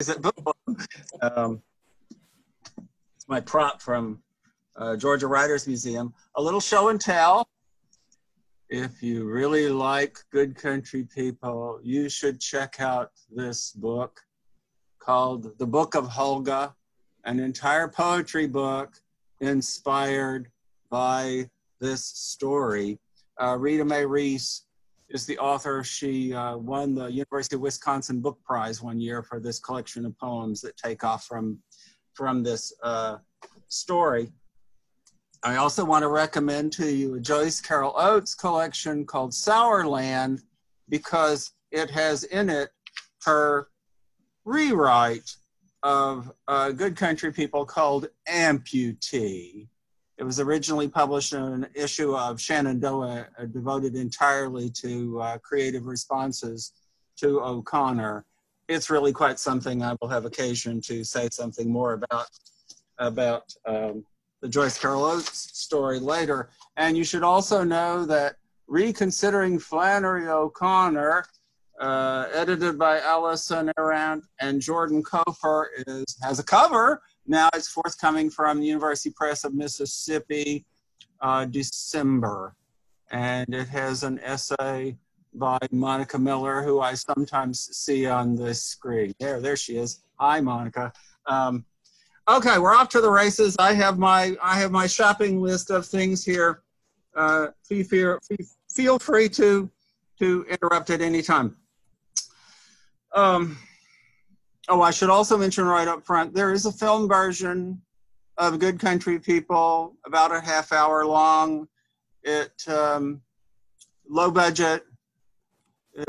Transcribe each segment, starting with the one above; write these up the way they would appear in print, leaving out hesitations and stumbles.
Book Club. It's my prop from Georgia Writers Museum. A little show and tell. If you really like Good Country People, you should check out this book called The Book of Holga, an entire poetry book inspired by this story. Rita Mae Reese is the author. She won the University of Wisconsin Book Prize one year for this collection of poems that take off from this story. I also want to recommend to you a Joyce Carol Oates collection called Sourland, because it has in it her rewrite of Good Country People called Amputee. It was originally published in an issue of Shenandoah devoted entirely to creative responses to O'Connor. It's really quite something. I will have occasion to say something more about the Joyce Carol Oates story later. And you should also know that Reconsidering Flannery O'Connor, edited by Allison Around and Jordan Koper, has a cover. Now it's forthcoming from the University Press of Mississippi, December. And it has an essay by Monica Miller, who I sometimes see on the screen. There she is. Hi, Monica. Okay, we're off to the races. I have my shopping list of things here. Feel free to interrupt at any time. I should also mention right up front, there is a film version of Good Country People, about a half hour long. Low budget.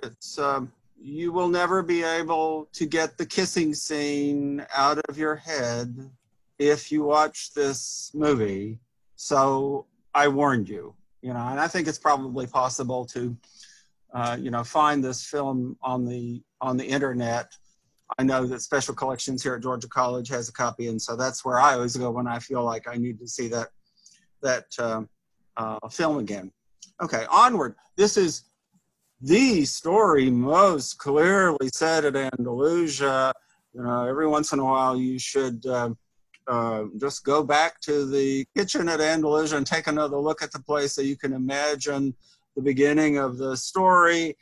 It's you will never be able to get the kissing scene out of your head if you watch this movie. So I warned you, and I think it's probably possible to, find this film on the internet. I know that Special Collections here at Georgia College has a copy, and so that's where I always go when I feel like I need to see that film again. Okay, onward. This is the story most clearly said at Andalusia. Every once in a while you should just go back to the kitchen at Andalusia and take another look at the place so you can imagine the beginning of the story.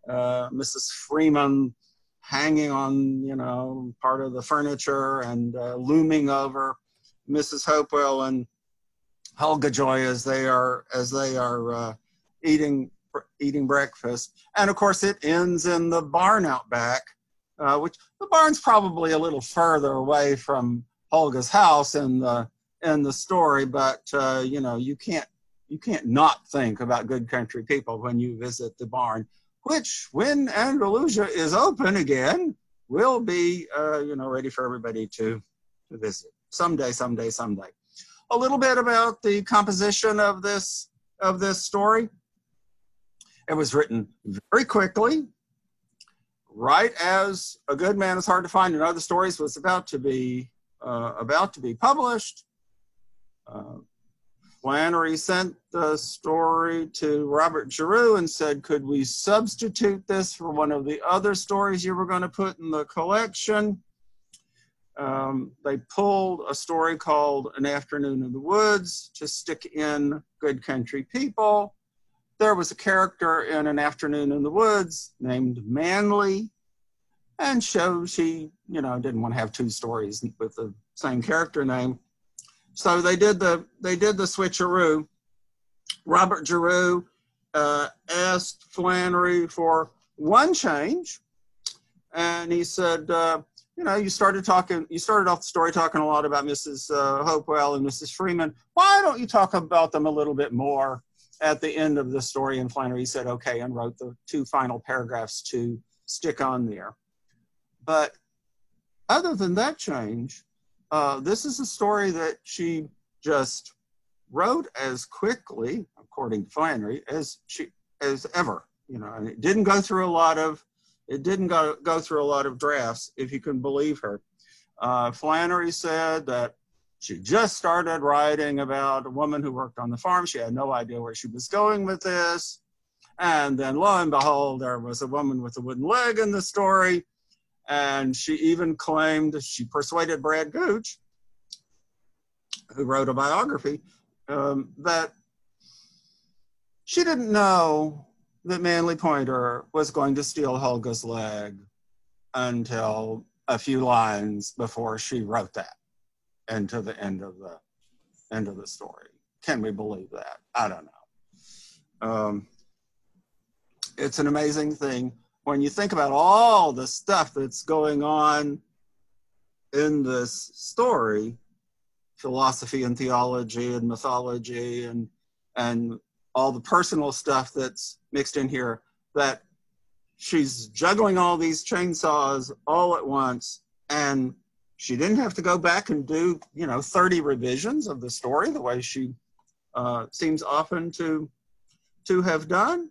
Mrs. Freeman hanging on, part of the furniture and looming over Mrs. Hopewell and Helga Joy as they are eating breakfast. And of course it ends in the barn out back, which the barn's probably a little further away from Helga's house in the story, but you can't not think about Good Country People when you visit the barn, which when Andalusia is open again will be ready for everybody to visit someday. A little bit about the composition of this story. It was written very quickly, right as A Good Man is Hard to Find and Other Stories was about to be published. Flannery sent the story to Robert Giroux and said, could we substitute this for one of the other stories you were going to put in the collection? They pulled a story called An Afternoon in the Woods to stick in Good Country People. There was a character in An Afternoon in the Woods named Manly, and she didn't want to have two stories with the same character name. So they did the switcheroo. Robert Giroux asked Flannery for one change, and he said, you started off the story talking a lot about Mrs. Hopewell and Mrs. Freeman. Why don't you talk about them a little bit more at the end of the story? And Flannery said, okay, and wrote the two final paragraphs to stick on there. But other than that change, this is a story that she just wrote as quickly, according to Flannery, as ever. And it didn't go through a lot of drafts, if you can believe her. Flannery said that she just started writing about a woman who worked on the farm. She had no idea where she was going with this. And then lo and behold, there was a woman with a wooden leg in the story. And she even claimed, she persuaded Brad Gooch, who wrote a biography, that she didn't know that Manly Pointer was going to steal Helga's leg until a few lines before she wrote that into the end of the story. Can we believe that? I don't know. It's an amazing thing when you think about all the stuff that's going on in this story, philosophy and theology and mythology and all the personal stuff that's mixed in here, that she's juggling all these chainsaws all at once, and she didn't have to go back and do, 30 revisions of the story the way she seems often to have done.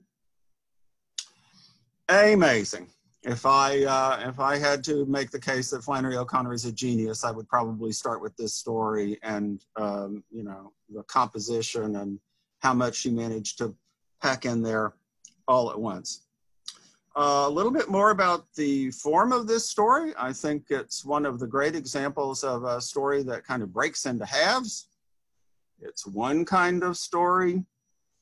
Amazing. If I had to make the case that Flannery O'Connor is a genius, I would probably start with this story and the composition and how much she managed to pack in there all at once. A little bit more about the form of this story. I think it's one of the great examples of a story that kind of breaks into halves. It's one kind of story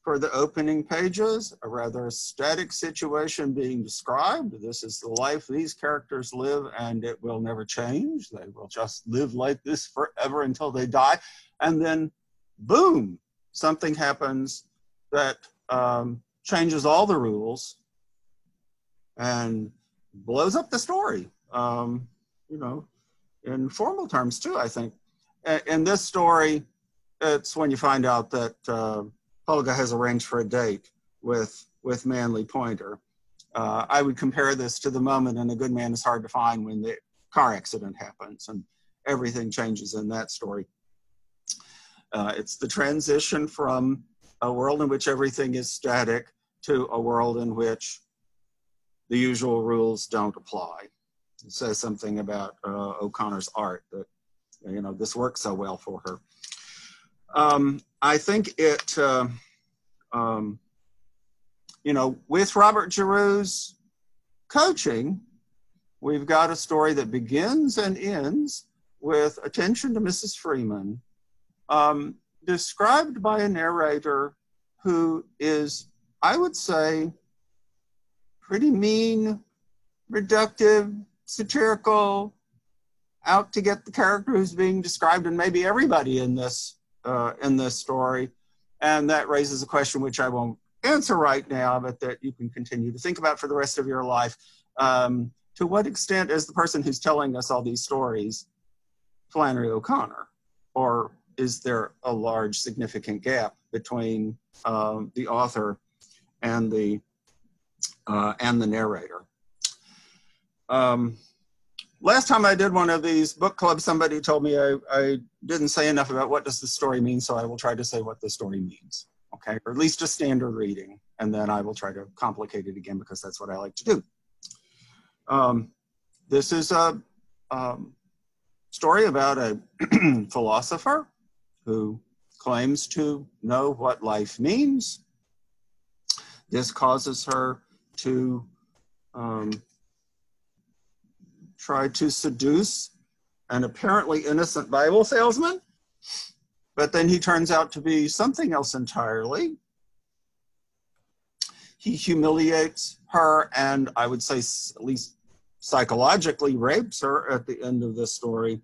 for the opening pages, a rather static situation being described. This is the life these characters live, and it will never change. They will just live like this forever until they die. And then, boom, something happens that changes all the rules and blows up the story, in formal terms too, I think. In this story, it's when you find out that Helga has arranged for a date with Manly Pointer. I would compare this to the moment in A Good Man is Hard to Find when the car accident happens and everything changes in that story. It's the transition from a world in which everything is static to a world in which the usual rules don't apply. It says something about O'Connor's art that, this works so well for her. I think it, with Robert Giroux's coaching, we've got a story that begins and ends with attention to Mrs. Freeman, described by a narrator who is, I would say, pretty mean, reductive, satirical, out to get the character who's being described, and maybe everybody in this story. And that raises a question which I won't answer right now, but that you can continue to think about for the rest of your life. To what extent is the person who's telling us all these stories Flannery O'Connor? Or is there a large significant gap between the author and the narrator? Last time I did one of these book clubs, somebody told me I didn't say enough about what does the story mean, so I will try to say what the story means, okay? Or at least a standard reading, and then I will try to complicate it again because that's what I like to do. This is a story about a philosopher who claims to know what life means. This causes her to try to seduce an apparently innocent Bible salesman, but then he turns out to be something else entirely. He humiliates her and, I would say, at least psychologically rapes her at the end of this story.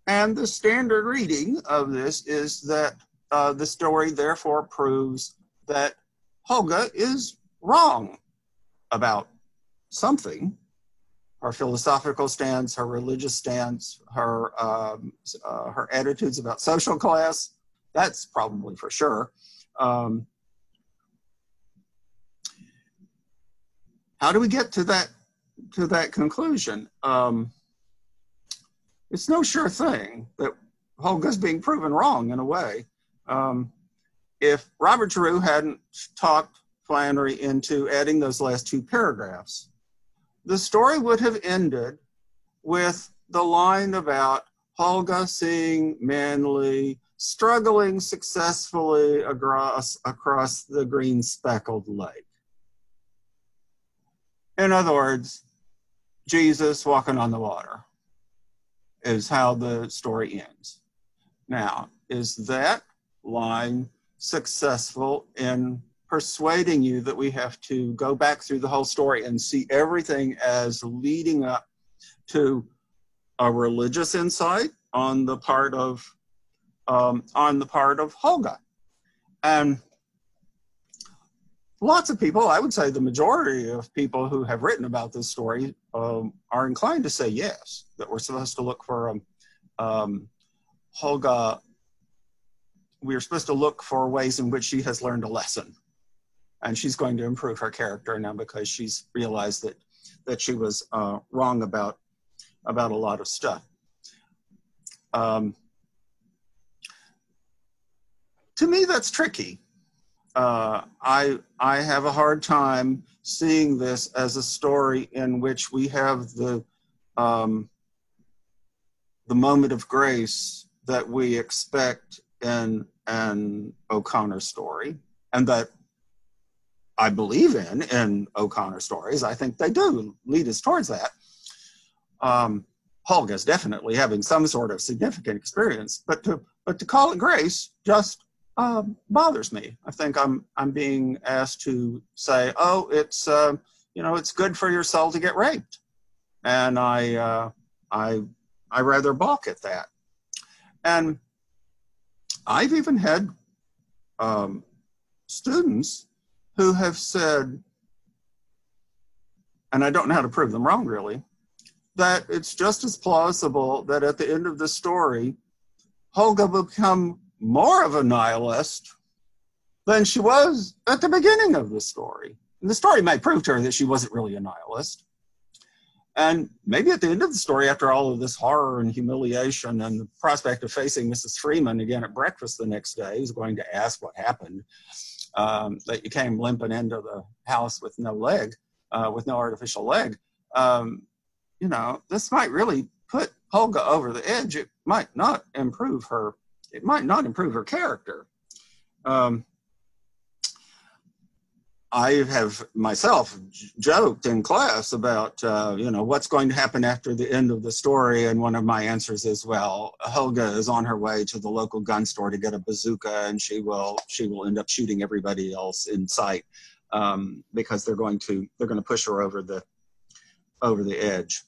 And the standard reading of this is that the story therefore proves that Helga is wrong about something. Her philosophical stance, her religious stance, her attitudes about social class, that's probably for sure. How do we get to that conclusion? It's no sure thing that Helga's being proven wrong in a way. If Robert Giroux hadn't talked Flannery into adding those last two paragraphs, the story would have ended with the line about Helga seeing Manly struggling successfully across the green speckled lake. In other words, Jesus walking on the water is how the story ends. Now, is that line successful in persuading you that we have to go back through the whole story and see everything as leading up to a religious insight on the part of Holga? And lots of people, I would say the majority of people who have written about this story are inclined to say yes, that we're supposed to look for Holga. We're supposed to look for ways in which she has learned a lesson, and she's going to improve her character now because she's realized that she was wrong about a lot of stuff. To me, that's tricky. I have a hard time seeing this as a story in which we have the moment of grace that we expect in an O'Connor story, and that I believe in O'Connor stories. I think they do lead us towards that. Holga's definitely having some sort of significant experience, but to call it grace just bothers me. I think I'm being asked to say, oh, it's it's good for your soul to get raped, and I rather balk at that. And I've even had students who have said, and I don't know how to prove them wrong really, that it's just as plausible that at the end of the story, Holga will become more of a nihilist than she was at the beginning of the story. And the story might prove to her that she wasn't really a nihilist. And maybe at the end of the story, after all of this horror and humiliation and the prospect of facing Mrs. Freeman again at breakfast the next day, who's going to ask what happened, that you came limping into the house with no leg, with no artificial leg. This might really put Holga over the edge. It might not improve her. It might not improve her character. I have myself joked in class about, what's going to happen after the end of the story. And one of my answers is, well, Holga is on her way to the local gun store to get a bazooka, and she will end up shooting everybody else in sight because they're going to push her over the edge.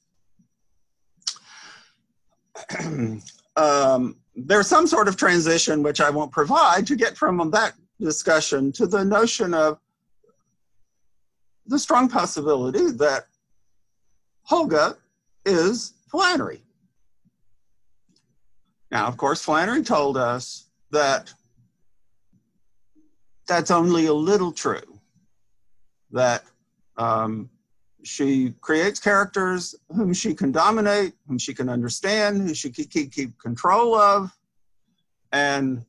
There's some sort of transition, which I won't provide, to get from that discussion to the notion of the strong possibility that Holga is Flannery. Now, of course, Flannery told us that that's only a little true, that she creates characters whom she can dominate, whom she can understand, who she can keep control of. And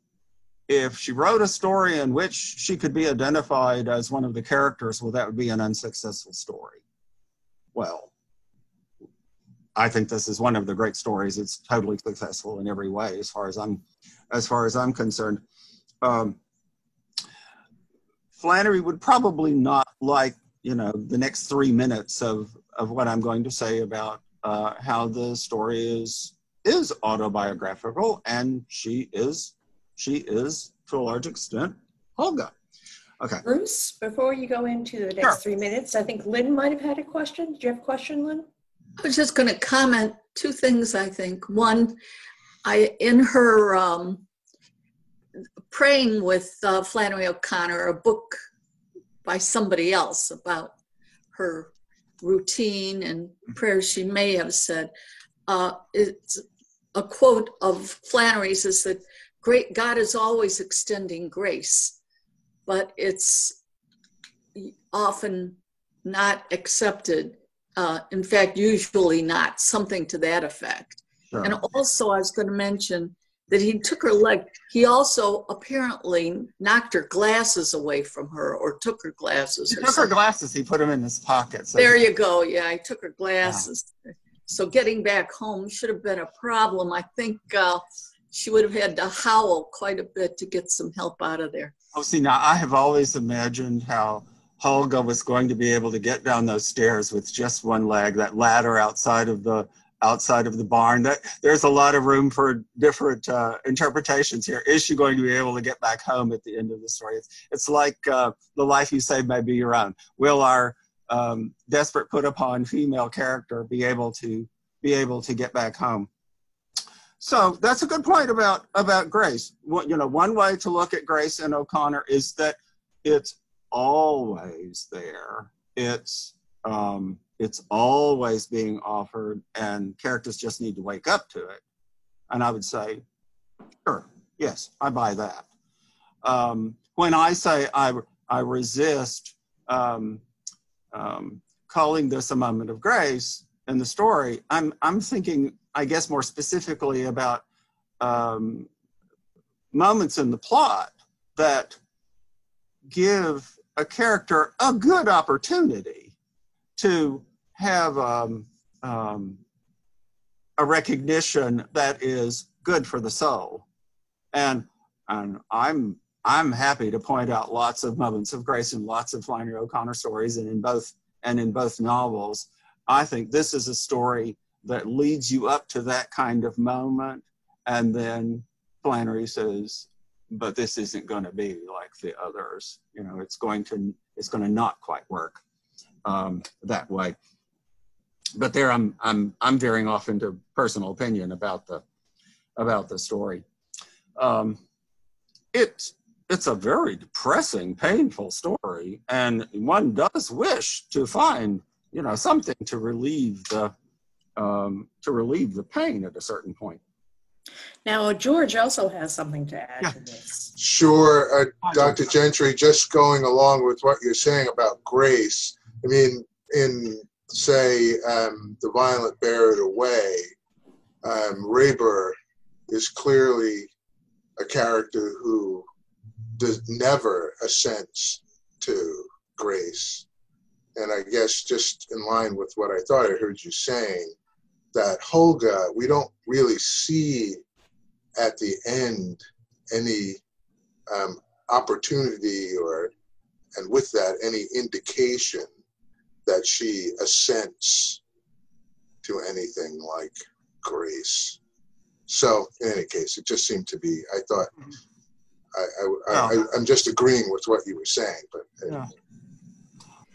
if she wrote a story in which she could be identified as one of the characters, well, that would be an unsuccessful story. Well, I think this is one of the great stories. It's totally successful in every way, as far as I'm concerned. Flannery would probably not like, the next 3 minutes of what I'm going to say about how the story is autobiographical, and she is to a large extent Holga. Okay. Bruce, before you go into the next 3 minutes, I think Lynn might have had a question. Did you have a question, Lynn? I was just going to comment two things, I think. One, in her Praying with Flannery O'Connor, a book by somebody else about her routine and prayers she may have said, it's a quote of Flannery's is that God is always extending grace, but it's often not accepted. In fact, usually not, something to that effect. Sure. And also I was going to mention that he took her leg. He also apparently knocked her glasses away from her, or took her glasses. He took her glasses. He put them in his pocket. So there you go. Yeah, he took her glasses. Wow. So getting back home should have been a problem. I think she would have had to howl quite a bit to get some help out of there. Oh, see, now I have always imagined how Helga was going to be able to get down those stairs with just one leg, that ladder outside of the barn. That there's a lot of room for different interpretations here. Is she going to be able to get back home at the end of the story? It's like the life you save may be your own. Will our desperate put upon female character be able to get back home? So that's a good point about Grace. One way to look at Grace and O'Connor is that it's always there. It's always being offered, and characters just need to wake up to it. And I would say, sure, yes, I buy that. When I say I resist calling this a moment of grace in the story, I'm thinking, I guess, more specifically about moments in the plot that give a character a good opportunity to have a recognition that is good for the soul. And I'm happy to point out lots of moments of grace in lots of Flannery O'Connor stories, and in both novels. I think this is a story that leads you up to that kind of moment, and then Flannery says, but this isn't going to be like the others. It's going to not quite work that way. But there, I'm veering off into personal opinion about the story. It's a very depressing, painful story, and one does wish to find something to relieve the pain at a certain point. Now, George also has something to add to this. Sure, Dr. Gentry, just going along with what you're saying about grace, I mean, in, say, The Violent Bear It Away, Rayburn is clearly a character who never assents to grace. And I guess just in line with what I thought I heard you saying, that Helga, we don't really see at the end any opportunity and with that, any indication that she assents to anything like grace. So in any case, it just seemed to be, I thought, I'm just agreeing with what you were saying. But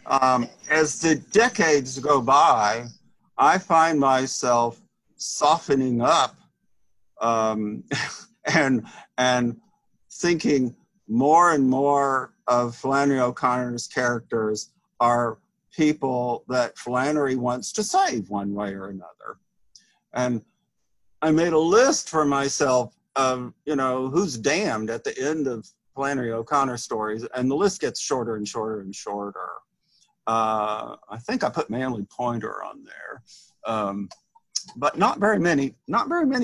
yeah. As the decades go by, I find myself softening up and thinking more and more of Flannery O'Connor's characters are people that Flannery wants to save one way or another. And I made a list for myself of, who's damned at the end of Flannery O'Connor stories, and the list gets shorter and shorter and shorter. I think I put Manly Pointer on there, but not very many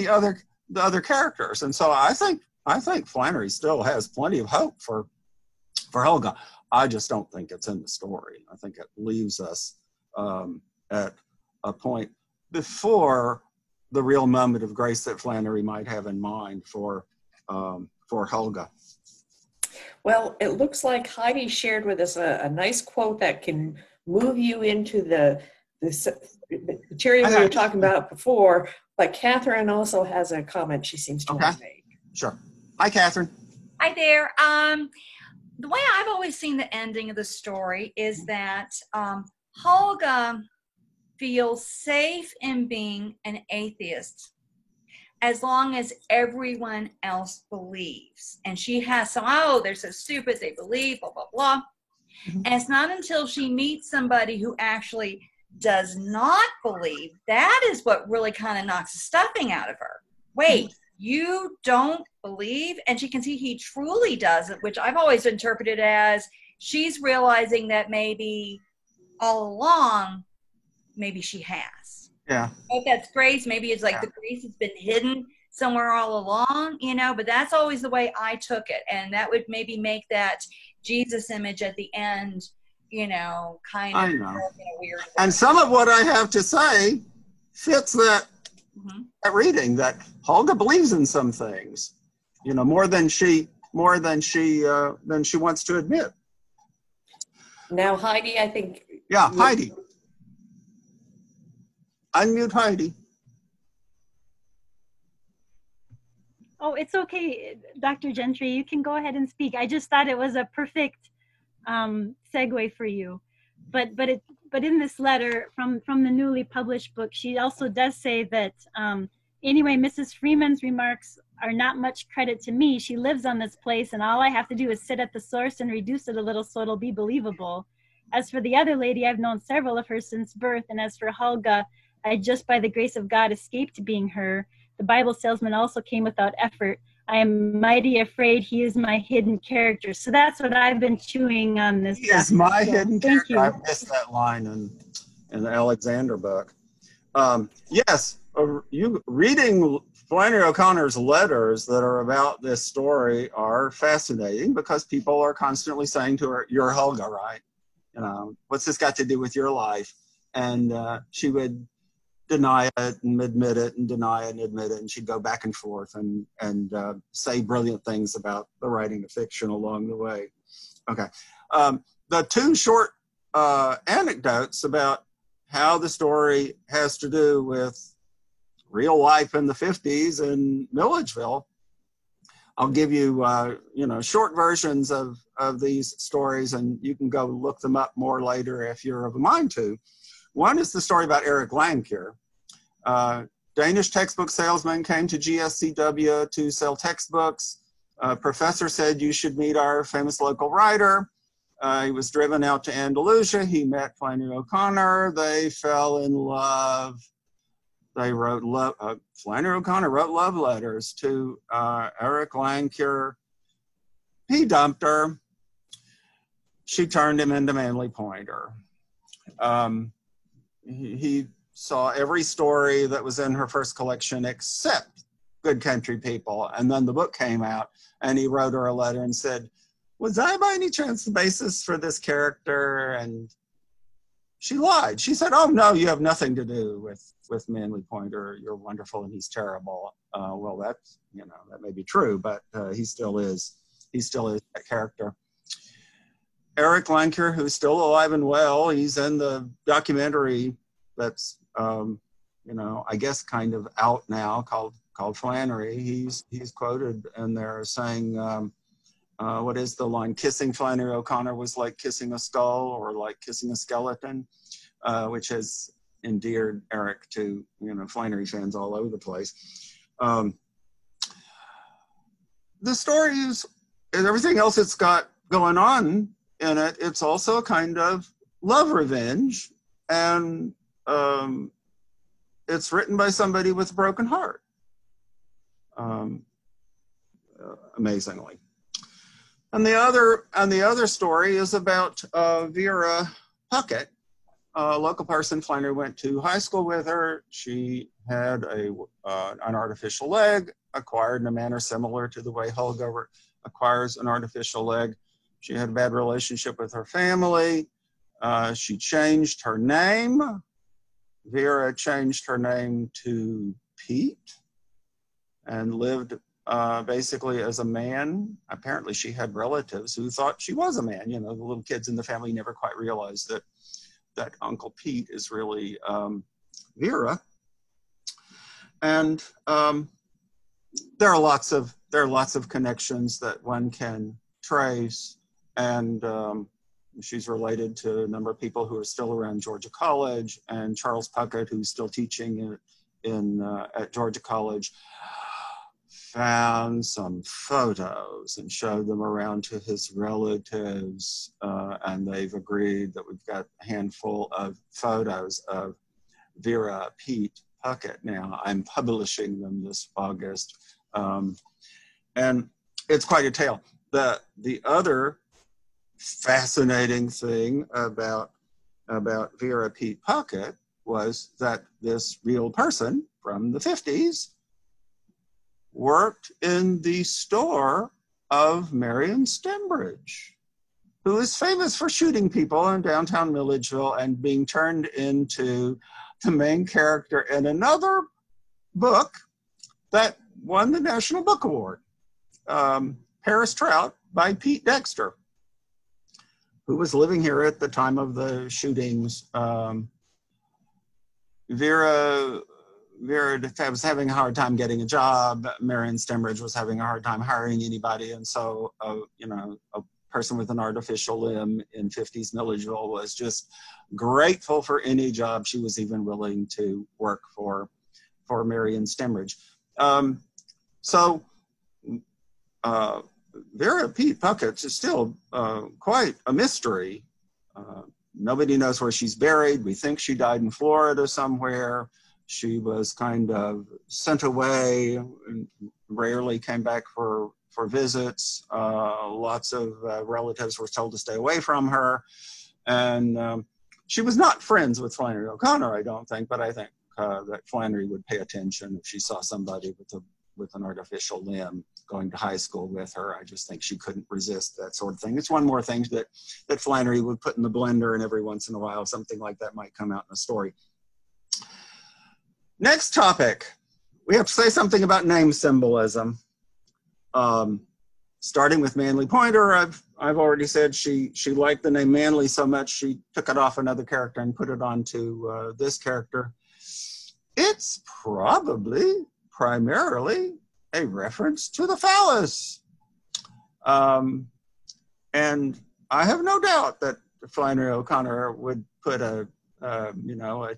other characters. And so I think Flannery still has plenty of hope for Helga. I just don't think it's in the story. I think it leaves us at a point before the real moment of grace that Flannery might have in mind for Helga. Well, it looks like Heidi shared with us a nice quote that can move you into the material we were talking about before, but Catherine also has a comment she seems to want to make. Sure. Hi, Catherine. Hi there. The way I've always seen the ending of the story is that Helga feels safe in being an atheist as long as everyone else believes. And she has some, they're so stupid, they believe, blah, blah, blah. Mm-hmm. And it's not until she meets somebody who actually does not believe, that is what really kind of knocks the stuffing out of her. Wait, you don't believe? And she can see he truly doesn't, which I've always interpreted as she's realizing that maybe all along, maybe she has. Yeah. If that's grace, maybe it's like the grace has been hidden somewhere all along, but that's always the way I took it. And that would maybe make that Jesus image at the end, kind of in a weird way. And some of what I have to say fits that, that reading, that Helga believes in some things, more than she wants to admit. Now, Heidi, I think. Yeah, Heidi. Unmute Heidi. Oh, it's okay, Dr. Gentry. You can go ahead and speak. I just thought it was a perfect segue for you. But in this letter from the newly published book, she also does say that anyway, Mrs. Freeman's remarks are not much credit to me. She lives on this place, and all I have to do is sit at the source and reduce it a little so it'll be believable. As for the other lady, I've known several of her since birth, and as for Helga, I just by the grace of God escaped being her. The Bible salesman also came without effort. I am mighty afraid he is my hidden character. So that's what I've been chewing on this. He is my so, hidden thank character. you. I missed that line in the Alexander book. Yes, you reading Flannery O'Connor's letters that are about this story are fascinating because people are constantly saying to her, "You're Helga, right? You know, what's this got to do with your life?" And she would deny it and admit it and deny it and admit it, and she'd go back and forth and say brilliant things about the writing of fiction along the way. Okay, the two short anecdotes about how the story has to do with real life in the 50s in Milledgeville. I'll give you, short versions of these stories, and you can go look them up more later if you're of a mind to. One is the story about Eric Lankier. Danish textbook salesman came to GSCW to sell textbooks. Professor said, "You should meet our famous local writer." He was driven out to Andalusia. He met Flannery O'Connor. They fell in love. They wrote Flannery O'Connor wrote love letters to Eric Lankier. He dumped her. She turned him into Manly Pointer. He saw every story that was in her first collection except Good Country People. And then the book came out and he wrote her a letter and said, "Was I by any chance the basis for this character?" And she lied. She said, "Oh no, you have nothing to do with Manly Pointer. You're wonderful and he's terrible." Well, that's, that may be true, but he still is that character. Eric Lankier, who's still alive and well, he's in the documentary that's, I guess kind of out now called Flannery. He's quoted in there saying, what is the line? "Kissing Flannery O'Connor was like kissing a skull or like kissing a skeleton," which has endeared Eric to, Flannery fans all over the place. The story is, and everything else it's got going on in it, it's also a kind of love revenge, and it's written by somebody with a broken heart, amazingly. And the other story is about Vera Puckett, a local person. Flannery went to high school with her. She had an artificial leg, acquired in a manner similar to the way Helga acquires an artificial leg. She had a bad relationship with her family. She changed her name. Vera changed her name to Pete and lived basically as a man. Apparently she had relatives who thought she was a man. The little kids in the family never quite realized that Uncle Pete is really Vera. And there are lots of connections that one can trace. And she's related to a number of people who are still around Georgia College, and Charles Puckett, who's still teaching at Georgia College, found some photos and showed them around to his relatives, and they've agreed that we've got a handful of photos of Vera Pete Puckett. Now, I'm publishing them this August, and it's quite a tale. The other fascinating thing about Vera Pete Puckett was that this real person from the 50s worked in the store of Marion Stembridge, who is famous for shooting people in downtown Milledgeville and being turned into the main character in another book that won the National Book Award, Paris Trout by Pete Dexter, who was living here at the time of the shootings. Vera was having a hard time getting a job. Marion Stemridge was having a hard time hiring anybody. And so, you know, a person with an artificial limb in 50s Milledgeville was just grateful for any job she was even willing to work for Marion Stemridge. Vera Pete Puckett is still quite a mystery. Nobody knows where she's buried. We think she died in Florida somewhere. She was kind of sent away and rarely came back for visits. Lots of relatives were told to stay away from her. And she was not friends with Flannery O'Connor, I don't think, but I think that Flannery would pay attention if she saw somebody with an artificial limb going to high school with her. I just think she couldn't resist that sort of thing. It's one more thing that Flannery would put in the blender, and every once in a while something like that might come out in a story. Next topic, we have to say something about name symbolism. Starting with Manly Pointer, I've already said she liked the name Manly so much she took it off another character and put it onto this character. It's probably primarily a reference to the phallus. And I have no doubt that Flannery O'Connor would put a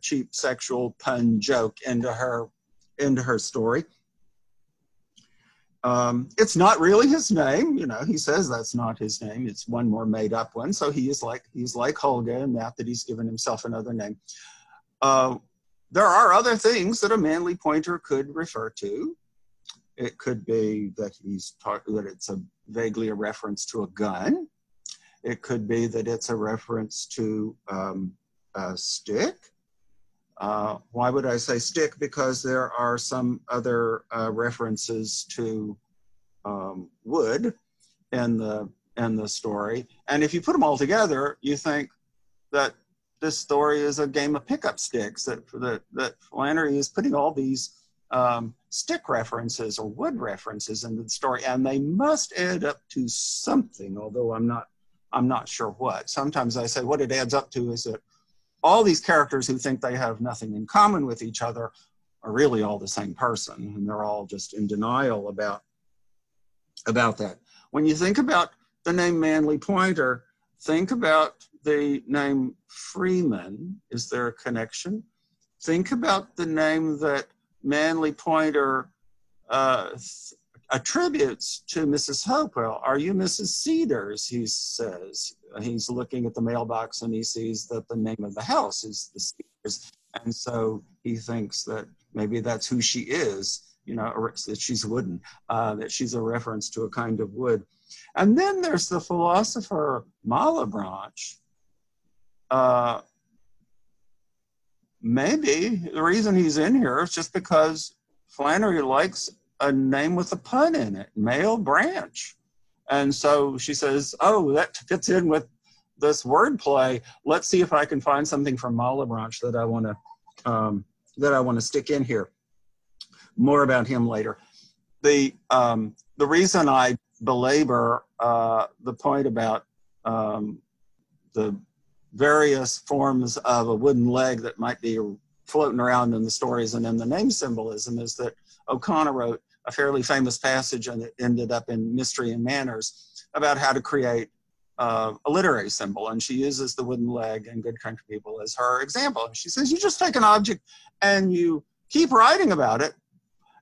cheap sexual pun joke into her story. It's not really his name, you know, he says that's not his name. It's one more made up one. So he's like Holga in that he's given himself another name. There are other things that a Manly Pointer could refer to. It could be that that it's vaguely a reference to a gun. It could be that it's a reference to a stick. Why would I say stick? Because there are some other references to wood in the story. And if you put them all together, you think that this story is a game of pickup sticks, that Flannery is putting all these stick references or wood references into the story, and they must add up to something, although I'm not sure what. Sometimes I say what it adds up to is that all these characters who think they have nothing in common with each other are really all the same person, and they're all just in denial about that. When you think about the name Manly Pointer, think about the name Freeman. Is there a connection? Think about the name that Manly Pointer attributes to Mrs. Hopewell. Are you Mrs. Cedars? He says. He's looking at the mailbox and he sees that the name of the house is the Cedars. And so he thinks that maybe that's who she is, you know, or that she's wooden, that she's a reference to a kind of wood. And then there's the philosopher Malebranche. Maybe the reason he's in here is just because Flannery likes a name with a pun in it, Male Branch. And so she says, oh, that fits in with this wordplay. Let's see if I can find something from Malebranche that I want to stick in here. More about him later. The reason I belabor the point about the various forms of a wooden leg that might be floating around in the stories and in the name symbolism is that O'Connor wrote a fairly famous passage, and it ended up in Mystery and Manners, about how to create a literary symbol. And she uses the wooden leg in Good Country People as her example. And she says, you just take an object and you keep writing about it,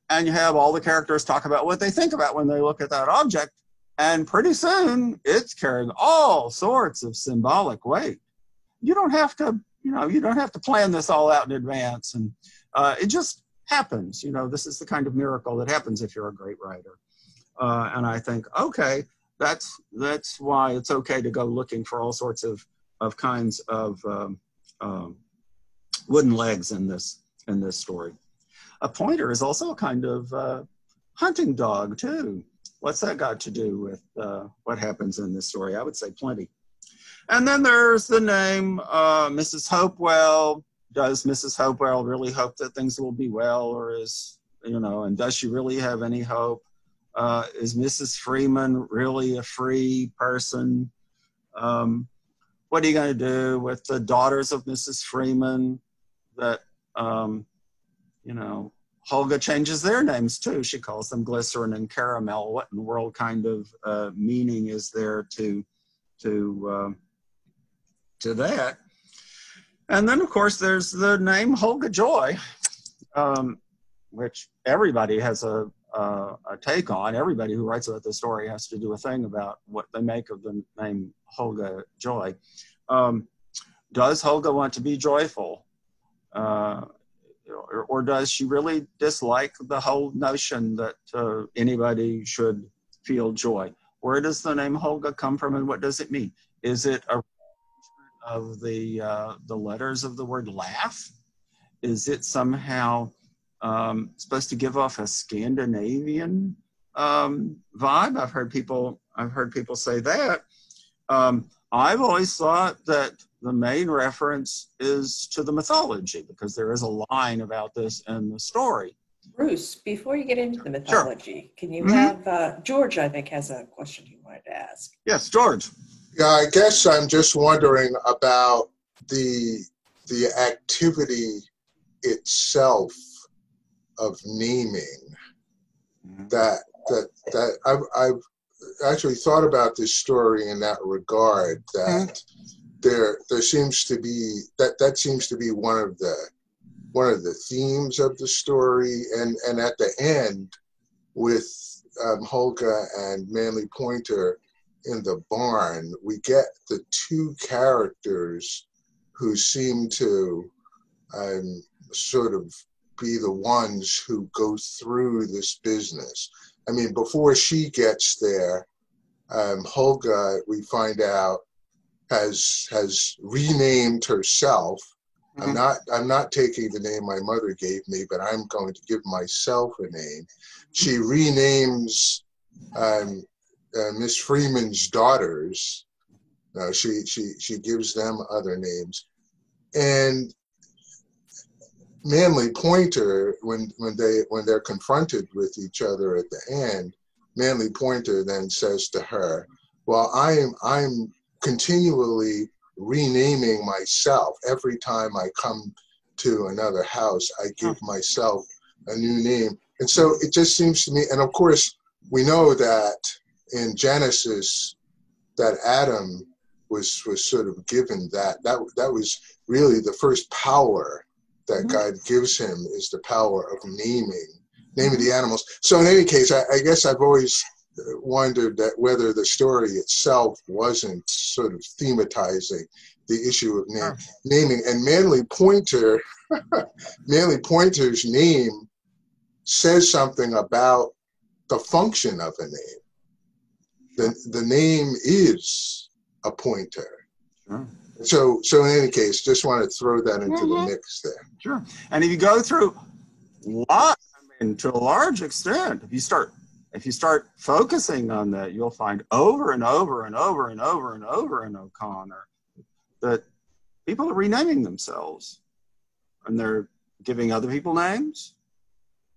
and you have all the characters talk about what they think about when they look at that object. And pretty soon it's carrying all sorts of symbolic weight. You don't have to, you don't have to plan this all out in advance. And it just happens. This is the kind of miracle that happens if you're a great writer. And I think, okay, that's why it's okay to go looking for all sorts of kinds of wooden legs in this story. A pointer is also a kind of hunting dog too. What's that got to do with what happens in this story? I would say plenty. And then there's the name Mrs. Hopewell. Does Mrs. Hopewell really hope that things will be well, or and does she really have any hope? Is Mrs. Freeman really a free person? what are you going to do with the daughters of Mrs. Freeman that, you know, Helga changes their names too. She calls them Glycerin and Caramel. What in the world kind of meaning is there to that? And then, of course, there's the name Helga Joy, which everybody has a take on. Everybody who writes about the story has to do a thing about what they make of the name Helga Joy. Does Helga want to be joyful? Or does she really dislike the whole notion that anybody should feel joy? Where does the name Helga come from, and what does it mean? Is it a of the letters of the word laugh? Is it somehow supposed to give off a Scandinavian vibe? I've heard people say that. I've always thought that the main reference is to the mythology, because there is a line about this in the story. Bruce, before you get into the mythology, can you have George, I think, has a question he wanted to ask. Yes, George. Yeah, I guess I'm just wondering about the activity itself of naming. That I've actually thought about this story in that regard. That there seems to be that seems to be one of the themes of the story, and at the end with Helga and Manly Pointer in the barn, we get the two characters who seem to sort of be the ones who go through this business. I mean, before she gets there, Helga, we find out, has renamed herself. I'm not taking the name my mother gave me, but I'm going to give myself a name. She renames Miss Freeman's daughters. She gives them other names. And Manly Pointer, when they're confronted with each other at the end, Manly Pointer then says to her, "Well, I'm continually renaming myself. Every time I come to another house, I give myself a new name." And so it just seems to me, and of course we know that in Genesis that Adam was sort of given that was really the first power that God gives him, is the power of naming the animals. So in any case, I guess I've always wondered that whether the story itself wasn't sort of thematizing the issue of naming. And Manly Pointer, Manly Pointer's name says something about the function of a name. The name is a pointer. Sure. So in any case, just want to throw that into the mix there. Sure. And if you go through to a large extent, if you start focusing on that, you'll find over and over and over and over and over in O'Connor that people are renaming themselves, and they're giving other people names,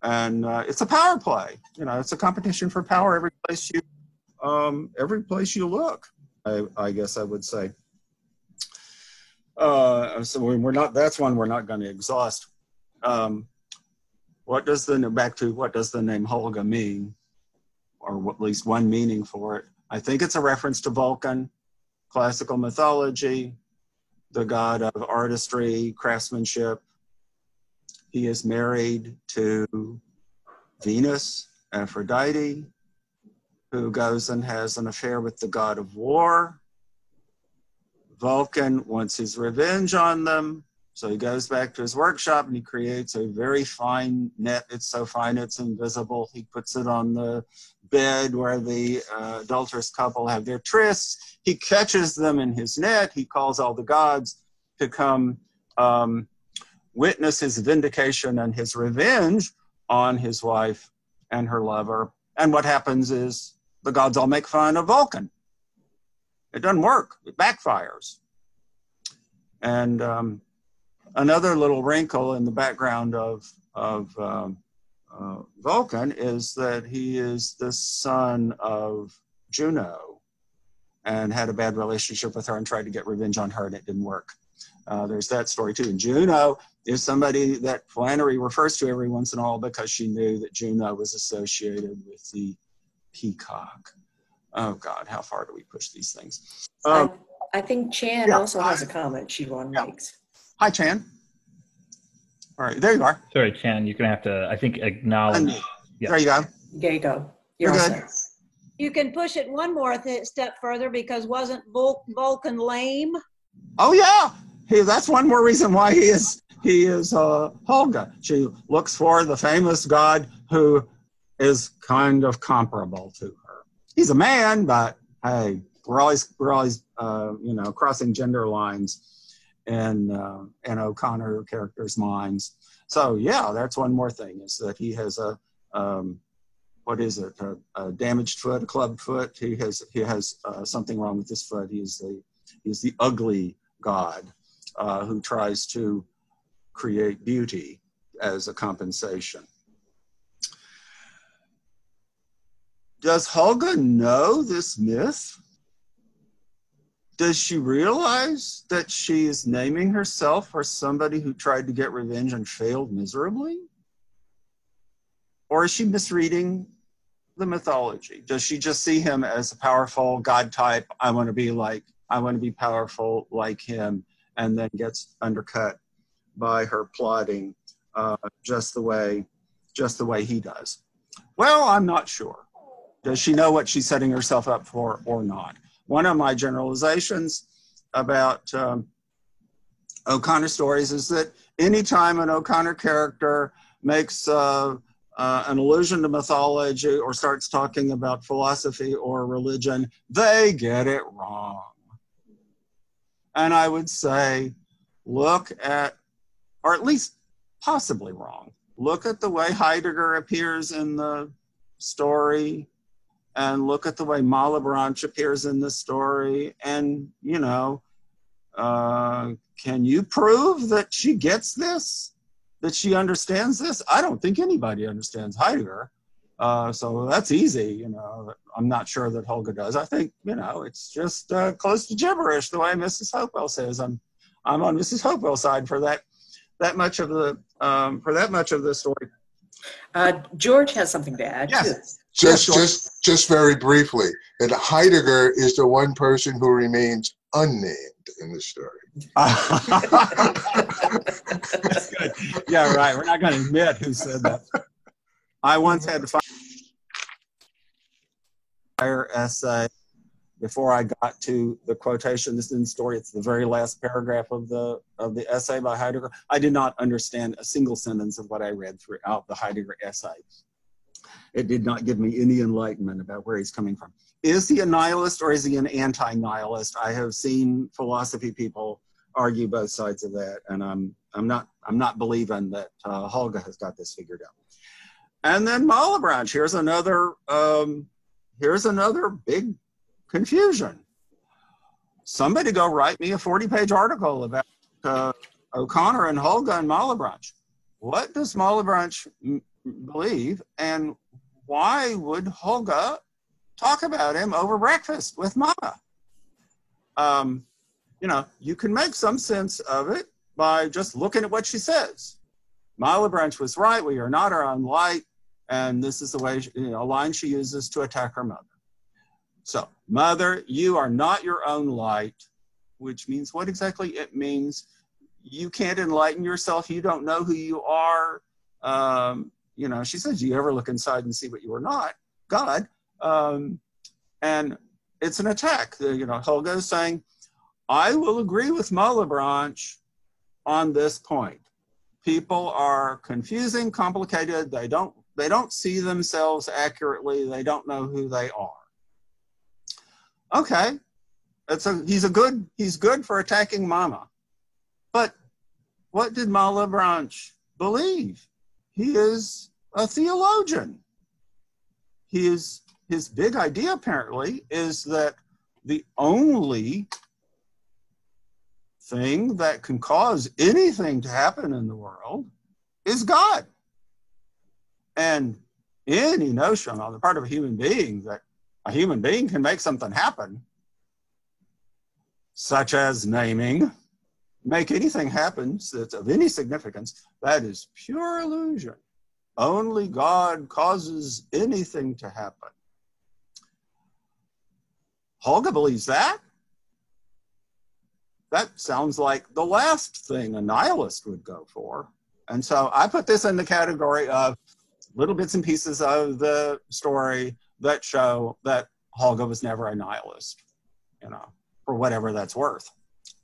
and it's a power play. You know, it's a competition for power every place you look. I guess I would say. So that's one we're not going to exhaust. What does the name Helga mean, or at least one meaning for it? I think it's a reference to Vulcan, classical mythology, the god of artistry, craftsmanship. He is married to Venus, Aphrodite, who goes and has an affair with the god of war. Vulcan wants his revenge on them, so he goes back to his workshop and he creates a very fine net. It's so fine it's invisible. He puts it on the bed where the adulterous couple have their trysts. He catches them in his net. He calls all the gods to come witness his vindication and his revenge on his wife and her lover. And what happens is the gods all make fun of Vulcan. It doesn't work. It backfires. And another little wrinkle in the background of Vulcan is that he is the son of Juno, and had a bad relationship with her and tried to get revenge on her, and it didn't work. There's that story too. And Juno is somebody that Flannery refers to every once in a while because she knew that Juno was associated with the peacock. Oh God, how far do we push these things? I think Chan also has a comment she makes. Hi, Chan. All right, there you are. Sorry, Chan, you're going to have to, I think, acknowledge. Yeah. There you go. There you go. You're all good. set. You can push it one more step further, because wasn't Vulcan lame? Oh yeah, that's one more reason why he is Holga. She looks for the famous god who is kind of comparable to her. He's a man, but hey, we're always crossing gender lines in O'Connor characters' minds. So yeah, that's one more thing, is that he has a damaged foot, a clubbed foot. He has something wrong with his foot. He's the ugly god who tries to create beauty as a compensation. Does Holga know this myth? Does she realize that she is naming herself for somebody who tried to get revenge and failed miserably? Or is she misreading the mythology? Does she just see him as a powerful god type? I want to be powerful like him, and then gets undercut by her plotting just the way he does. Well, I'm not sure. Does she know what she's setting herself up for or not? One of my generalizations about O'Connor stories is that anytime an O'Connor character makes an allusion to mythology or starts talking about philosophy or religion, they get it wrong. And I would say, look at, or at least possibly wrong, look at the way Heidegger appears in the story, and look at the way Malebranche appears in the story, and, can you prove that she gets this? That she understands this? I don't think anybody understands Heidegger. So that's easy, I'm not sure that Holga does. I think, it's just close to gibberish, the way Mrs. Hopewell says. I'm on Mrs. Hopewell's side for that much of the story. George has something to add. Yes. Just very briefly, that Heidegger is the one person who remains unnamed in the story. That's good. Yeah, right. We're not going to admit who said that. I once had to find an entire essay before I got to the quotation. This is in the story. It's the very last paragraph of the essay by Heidegger. I did not understand a single sentence of what I read throughout the Heidegger essay. It did not give me any enlightenment about where he's coming from. Is he a nihilist or is he an anti-nihilist? I have seen philosophy people argue both sides of that, and I'm not believing that Holga has got this figured out. And then Malebranche. Here's another big confusion. Somebody go write me a 40-page article about O'Connor and Holga and Malebranche. What does Malebranche believe, and why would Holga talk about him over breakfast with Mama? You can make some sense of it by just looking at what she says. Malebranche was right. We are not our own light, and this is the way a line she uses to attack her mother. So, mother, you are not your own light, which means what exactly? It means you can't enlighten yourself. You don't know who you are. She says, do you ever look inside and see what you are not? God. And it's an attack. Holga is saying, I will agree with Malebranche on this point. People are confusing, complicated. They don't see themselves accurately. They don't know who they are. Okay, he's good for attacking Mama. But what did Malebranche believe? He is a theologian. His big idea, apparently, is that the only thing that can cause anything to happen in the world is God. And any notion on the part of a human being that a human being can make something happen such as naming, make anything happen that's of any significance, that is pure illusion. Only God causes anything to happen. Holga believes that. That sounds like the last thing a nihilist would go for. And so I put this in the category of little bits and pieces of the story that show that Holga was never a nihilist, you know, for whatever that's worth.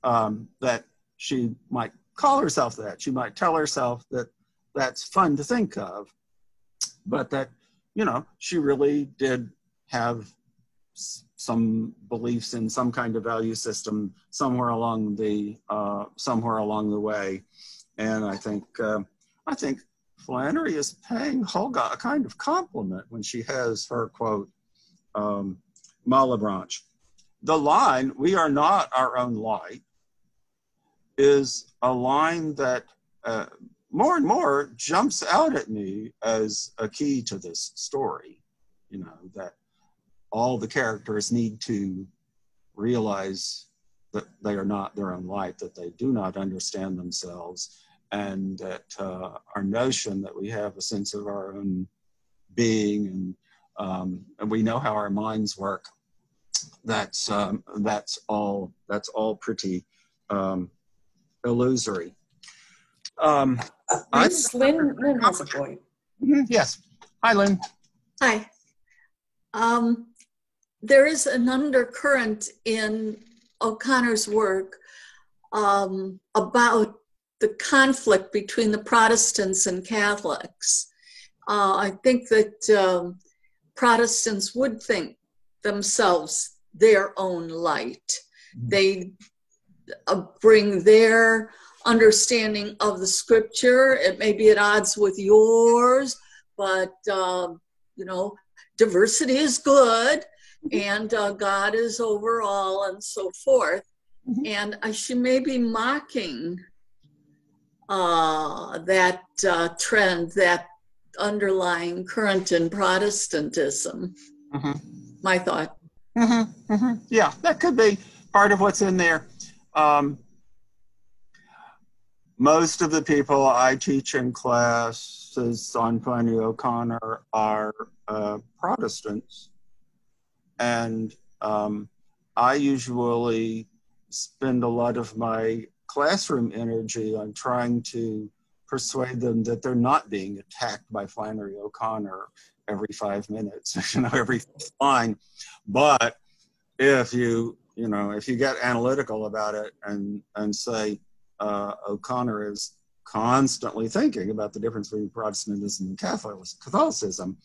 That she might call herself that. She might tell herself that that's fun to think of, but that, you know, she really did have some beliefs in some kind of value system somewhere along the way. And I think Flannery is paying Holga a kind of compliment when she has her quote, Malebranche. The line, "We are not our own light," is a line that more and more jumps out at me as a key to this story. You know, that all the characters need to realize that they are not their own light, that they do not understand themselves, and that our notion that we have a sense of our own being and we know how our minds work, that's all pretty illusory. Lynn has a point. Yes. Hi, Lynn. Hi. There is an undercurrent in O'Connor's work about the conflict between the Protestants and Catholics. I think that Protestants would think themselves their own light. They bring their understanding of the scripture. It may be at odds with yours, but you know, diversity is good, and God is over all, and so forth. And she may be mocking that trend, that underlying current in Protestantism. My thought. Yeah, that could be part of what's in there. Most of the people I teach in classes on Flannery O'Connor are Protestants, and I usually spend a lot of my classroom energy on trying to persuade them that they're not being attacked by Flannery O'Connor every 5 minutes, you know, every line. But if you get analytical about it and say O'Connor is constantly thinking about the difference between Protestantism and Catholicism,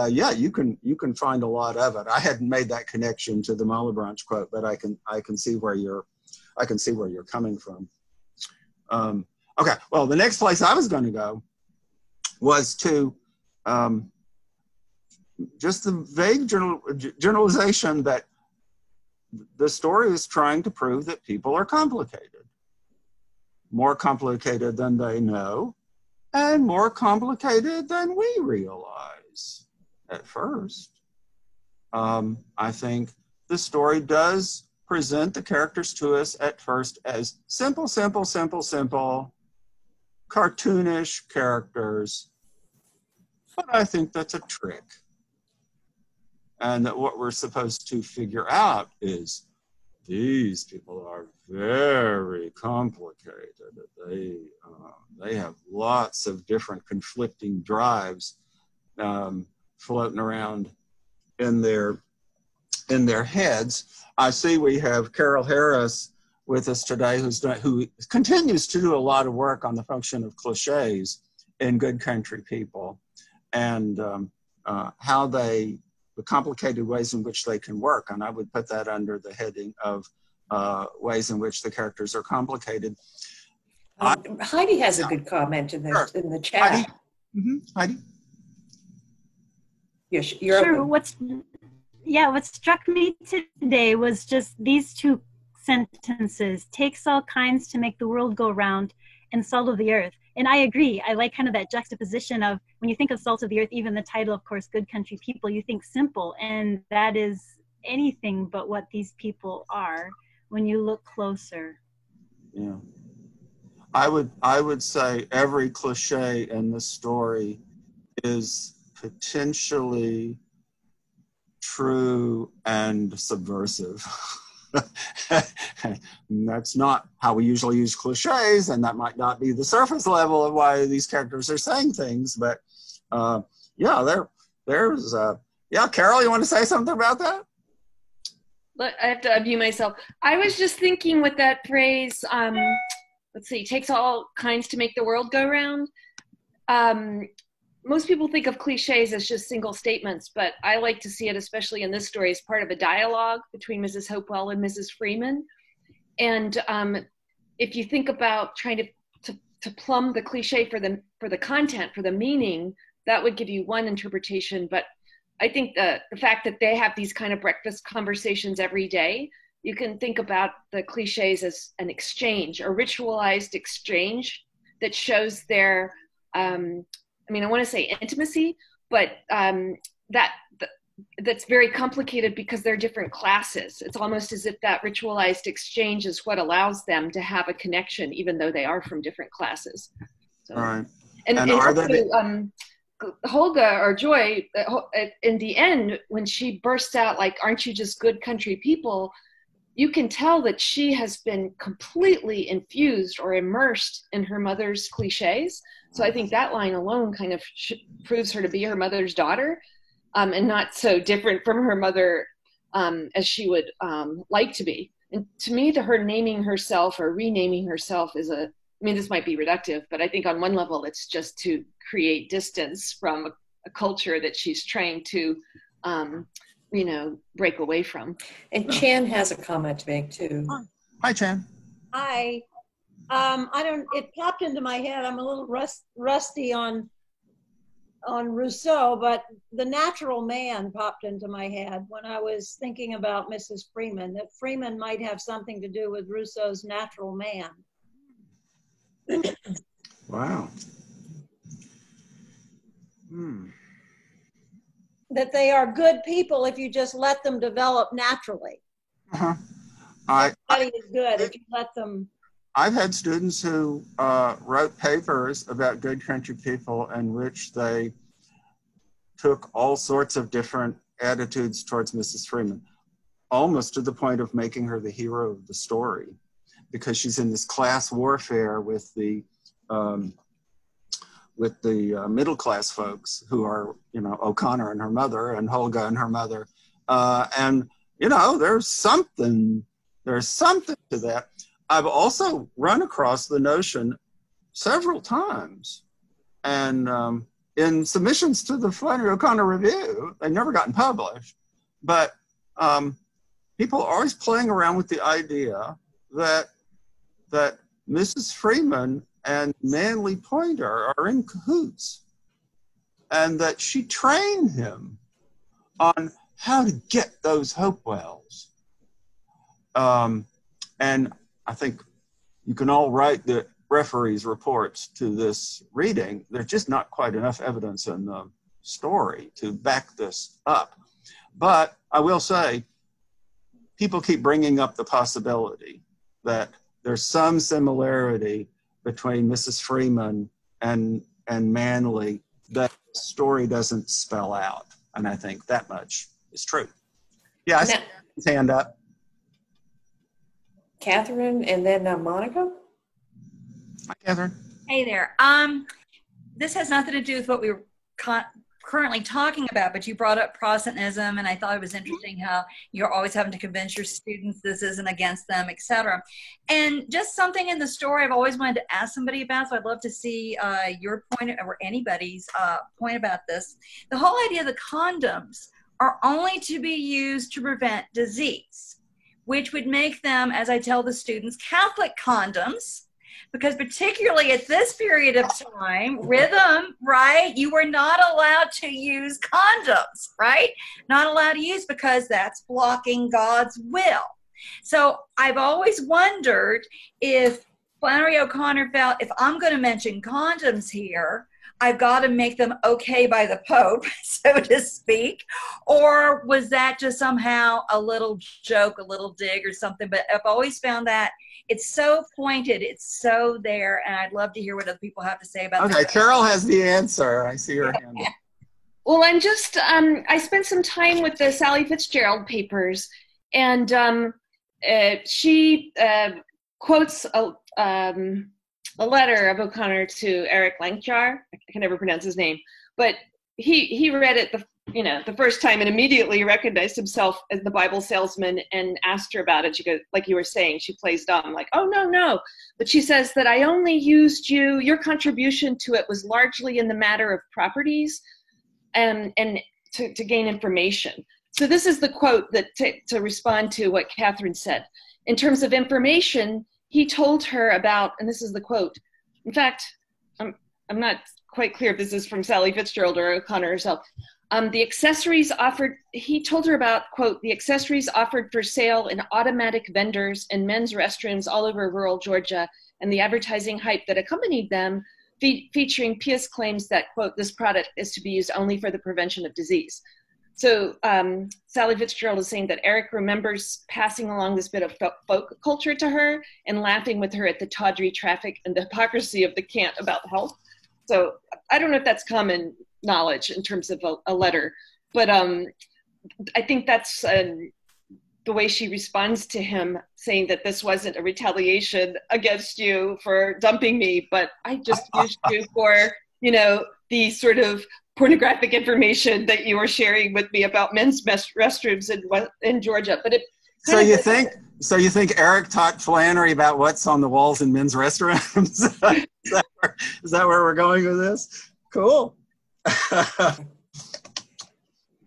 yeah, you can find a lot of it. I hadn't made that connection to the Malebranche quote, but I can see where you're coming from. Okay, well, the next place I was going to go was to just the vague generalization that the story is trying to prove that people are complicated, more complicated than they know, and more complicated than we realize at first. I think the story does present the characters to us at first as simple, cartoonish characters, but I think that's a trick. And that what we're supposed to figure out is these people are very complicated. They have lots of different conflicting drives floating around in their heads. I see we have Carol Harris with us today, who continues to do a lot of work on the function of cliches in Good Country People, and how the complicated ways in which they can work. And I would put that under the heading of ways in which the characters are complicated. Heidi has a good comment in the chat. Heidi? Heidi? Yes, you're sure. open. What struck me today was just these two sentences: takes all kinds to make the world go round, and salt of the earth. And I agree. I like kind of that juxtaposition of, when you think of salt of the earth, even the title, of course, Good Country People, you think simple, and that is anything but what these people are. when you look closer. Yeah. I would say every cliche in the story is potentially true and subversive. That's not how we usually use cliches, and that might not be the surface level of why these characters are saying things, but yeah, yeah, Carol, you want to say something about that? I have to unmute myself. I was just thinking with that phrase, let's see, takes all kinds to make the world go round. Most people think of cliches as just single statements, but I like to see it, especially in this story, as part of a dialogue between Mrs. Hopewell and Mrs. Freeman. And if you think about trying to plumb the cliche for the content, for the meaning, that would give you one interpretation. But I think the fact that they have these kind of breakfast conversations every day, you can think about the cliches as an exchange, a ritualized exchange that shows their, I want to say intimacy, but that's very complicated because they're different classes. It's almost as if that ritualized exchange is what allows them to have a connection, even though they are from different classes. So, all right. And are also, Holga or Joy, in the end, when she bursts out like, "Aren't you just good country people?" you can tell that she has been completely infused or immersed in her mother's cliches. So I think that line alone kind of proves her to be her mother's daughter, and not so different from her mother as she would like to be. And to me, her naming herself or renaming herself is this might be reductive, but I think on one level it's just to create distance from a culture that she's trying to break away from. And Chan has a comment to make too. Hi, Chan. Hi. It popped into my head. I'm a little rusty on Rousseau, but the natural man popped into my head when I was thinking about Mrs. Freeman, that Freeman might have something to do with Rousseau's natural man. Wow. That they are good people if you just let them develop naturally. Uh-huh. Everybody is good if you let them. I've had students who wrote papers about good country people in which they took all sorts of different attitudes towards Mrs. Freeman, almost to the point of making her the hero of the story, because she's in this class warfare with the middle class folks who are, O'Connor and her mother and Holga and her mother. And, there's something to that. I've also run across the notion several times, and in submissions to the Flannery O'Connor Review, they've never gotten published, but people are always playing around with the idea that Mrs. Freeman and Manly Pointer are in cahoots, and that she trained him on how to get those Hopewells. And I think you can all write the referee's reports to this reading. There's just not quite enough evidence in the story to back this up. But I will say, people keep bringing up the possibility that there's some similarity between Mrs. Freeman and Manly that the story doesn't spell out. And I think that much is true. Yeah, I see his hand up. Catherine and then Monica. Hi, Catherine. Hey there. This has nothing to do with what we were currently talking about, but you brought up Protestantism, and I thought it was interesting how you're always having to convince your students this isn't against them, etc. And just something in the story I've always wanted to ask somebody about, so I'd love to see your point or anybody's point about this. The whole idea of the condoms are only to be used to prevent disease, which would make them, as I tell the students, Catholic condoms, because particularly at this period of time, rhythm, right, you were not allowed to use condoms, right? Not allowed to use because that's blocking God's will. So I've always wondered if Flannery O'Connor felt, if I'm going to mention condoms here, I've got to make them okay by the Pope, so to speak? Or was that just somehow a little joke, a little dig or something? But I've always found that it's so pointed, it's so there, and I'd love to hear what other people have to say about that. Okay, Carol has the answer. I see her hand up. Well, I'm just, I spent some time with the Sally Fitzgerald papers, and she quotes a letter of O'Connor to Eric Langjar. I can never pronounce his name, but he read it the first time and immediately recognized himself as the Bible salesman and asked her about it. She goes, like you were saying, she plays dumb, like, oh, no. But she says that I only used your contribution to it was largely in the matter of properties and to gain information. So this is the quote that to respond to what Catherine said. In terms of information, he told her about, and this is the quote. In fact, I'm not quite clear if this is from Sally Fitzgerald or O'Connor herself. The accessories offered, he told her about, quote, the accessories offered for sale in automatic vendors and men's restrooms all over rural Georgia, and the advertising hype that accompanied them, featuring pious claims that, quote, this product is to be used only for the prevention of disease. So Sally Fitzgerald is saying that Eric remembers passing along this bit of folk culture to her and laughing with her at the tawdry traffic and the hypocrisy of the cant about health. So I don't know if that's common knowledge in terms of a letter, but I think that's the way she responds to him, saying that this wasn't a retaliation against you for dumping me, but I just used you for, the sort of pornographic information that you were sharing with me about men's restrooms in Georgia. But so you think Eric taught Flannery about what's on the walls in men's restrooms? Is that where we're going with this? Cool.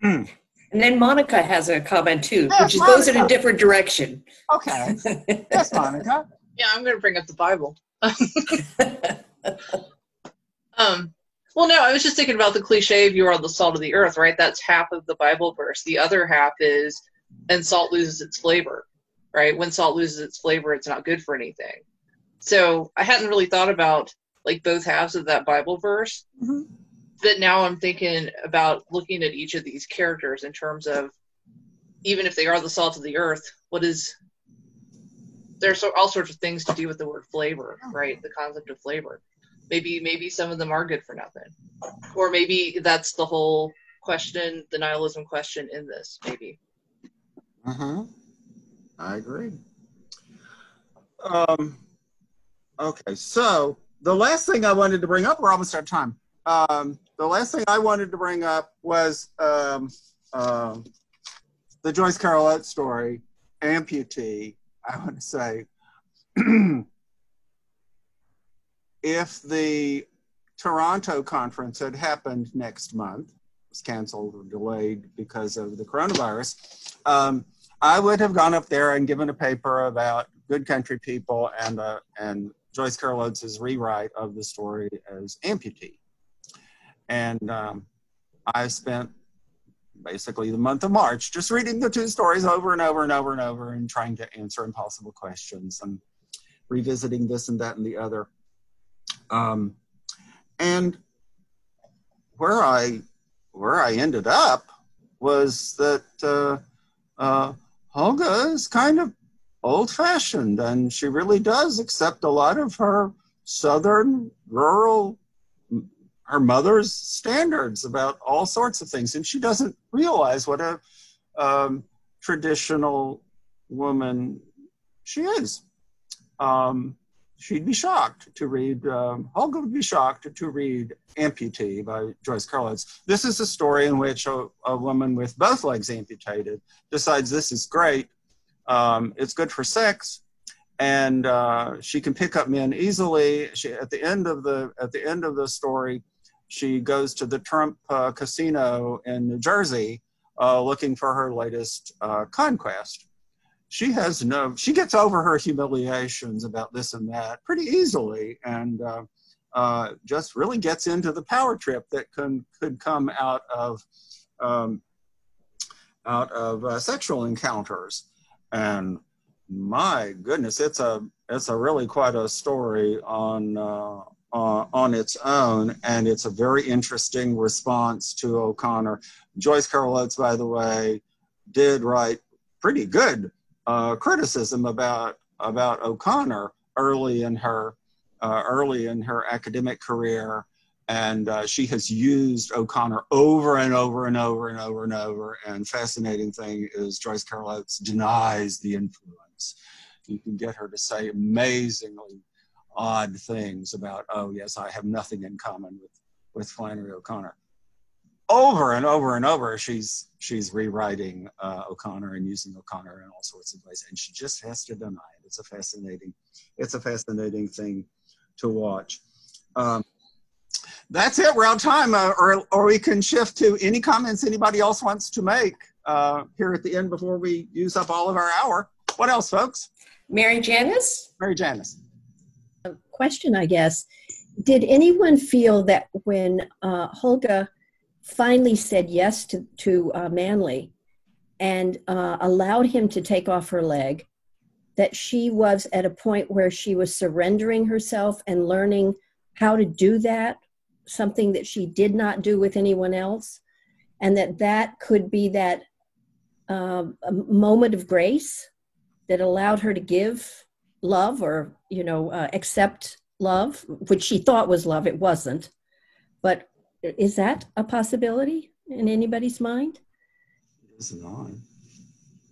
And then Monica has a comment too, yes, which goes in a different direction. Okay. Yes, Monica. Yeah, I'm going to bring up the Bible. Well, no, I was just thinking about the cliche of you are the salt of the earth, right? That's half of the Bible verse. The other half is, and salt loses its flavor, right? When salt loses its flavor, it's not good for anything. So I hadn't really thought about like both halves of that Bible verse. Mm-hmm. But now I'm thinking about looking at each of these characters in terms of, even if they are the salt of the earth, there's all sorts of things to do with the word flavor, right? The concept of flavor. Maybe some of them are good for nothing. Or maybe that's the whole question, the nihilism question in this, maybe. Uh-huh. I agree. Okay, so the last thing I wanted to bring up, we're almost out of time. The last thing I wanted to bring up was the Joyce Carol Oates story, Amputee. I want to say, if the Toronto conference had happened next month, it was canceled or delayed because of the coronavirus, I would have gone up there and given a paper about good country people and Joyce Carol Oates' rewrite of the story as Amputee. And I spent basically the month of March just reading the two stories over and over and over and over and trying to answer impossible questions and revisiting this and that and the other. And where I ended up was that Helga is kind of old-fashioned, and she really does accept a lot of her southern, rural, her mother's standards about all sorts of things, and she doesn't realize what a traditional woman she is. She'd be shocked to read, Helga would be shocked to read Amputee by Joyce Carol Oates. This is a story in which a woman with both legs amputated decides this is great, it's good for sex, and she can pick up men easily. At the end of the story, she goes to the Trump casino in New Jersey looking for her latest conquest. She gets over her humiliations about this and that pretty easily, and just really gets into the power trip that could come out of sexual encounters. And my goodness, it's a really quite a story on on its own, and it's a very interesting response to O'Connor. Joyce Carol Oates, by the way, did write pretty good criticism about O'Connor early in her academic career, and she has used O'Connor over and over and over and over and over. And fascinating thing is Joyce Carol Oates denies the influence. You can get her to say amazingly odd things about, oh yes, I have nothing in common with Flannery O'Connor. Over and over and over, she's rewriting O'Connor and using O'Connor in all sorts of ways, and she just has to deny it. It's a fascinating thing to watch. That's it. We're out of time, or we can shift to any comments anybody else wants to make here at the end before we use up all of our hour. What else, folks? Mary Janice? Mary Janice. Question, I guess. Did anyone feel that when Hulga finally said yes to Manly and allowed him to take off her leg, that she was at a point where she was surrendering herself and learning how to do that, something that she did not do with anyone else, and that could be that a moment of grace that allowed her to give love, or accept love, which she thought was love. It wasn't. But is that a possibility in anybody's mind? It is not.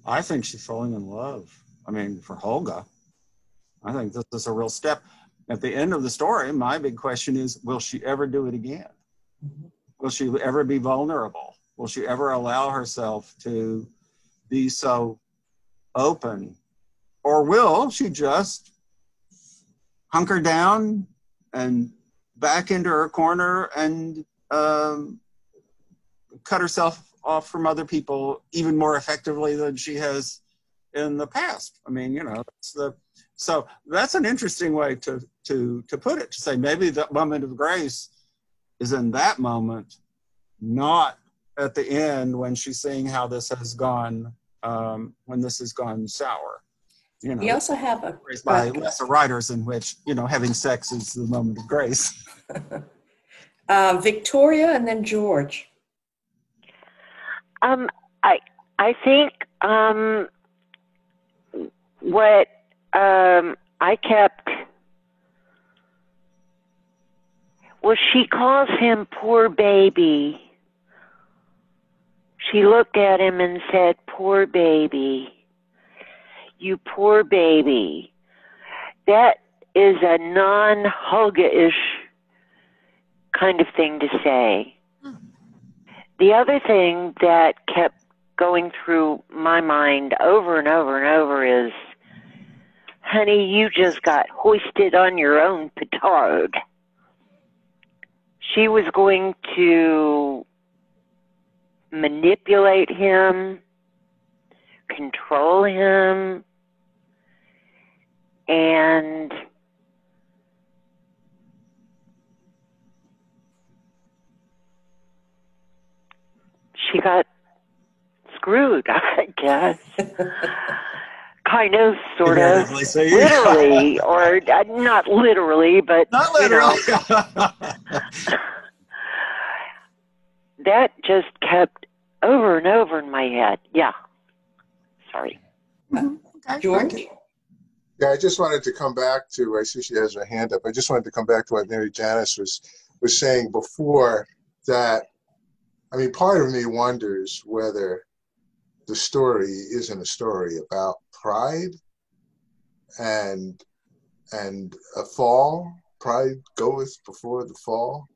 I think she's falling in love. I mean, for Hulga, I think this is a real step. At the end of the story, my big question is, will she ever do it again? Will she ever be vulnerable? Will she ever allow herself to be so open? Or will she just hunker down and back into her corner and cut herself off from other people even more effectively than she has in the past? I mean, so that's an interesting way to put it, to say maybe that moment of grace is in that moment, not at the end when she's seeing how this has gone, when this has gone sour. We also have a by lesser writers in which having sex is the moment of grace. Victoria and then George. I think what I kept, well, she calls him poor baby. She looked at him and said, poor baby. You poor baby. That is a non-Hulga-ish kind of thing to say. The other thing that kept going through my mind over and over and over is, honey, you just got hoisted on your own petard. She was going to manipulate him, control him, and she got screwed, I guess. Kind of, sort of, literally, or not literally, but not literally. That just kept over and over in my head. Yeah. Sorry. George? Yeah, I just wanted to come back to, I see she has her hand up. I just wanted to come back to what Mary Janice was saying before, that, I mean, part of me wonders whether the story isn't a story about pride and a fall. Pride goeth before the fall.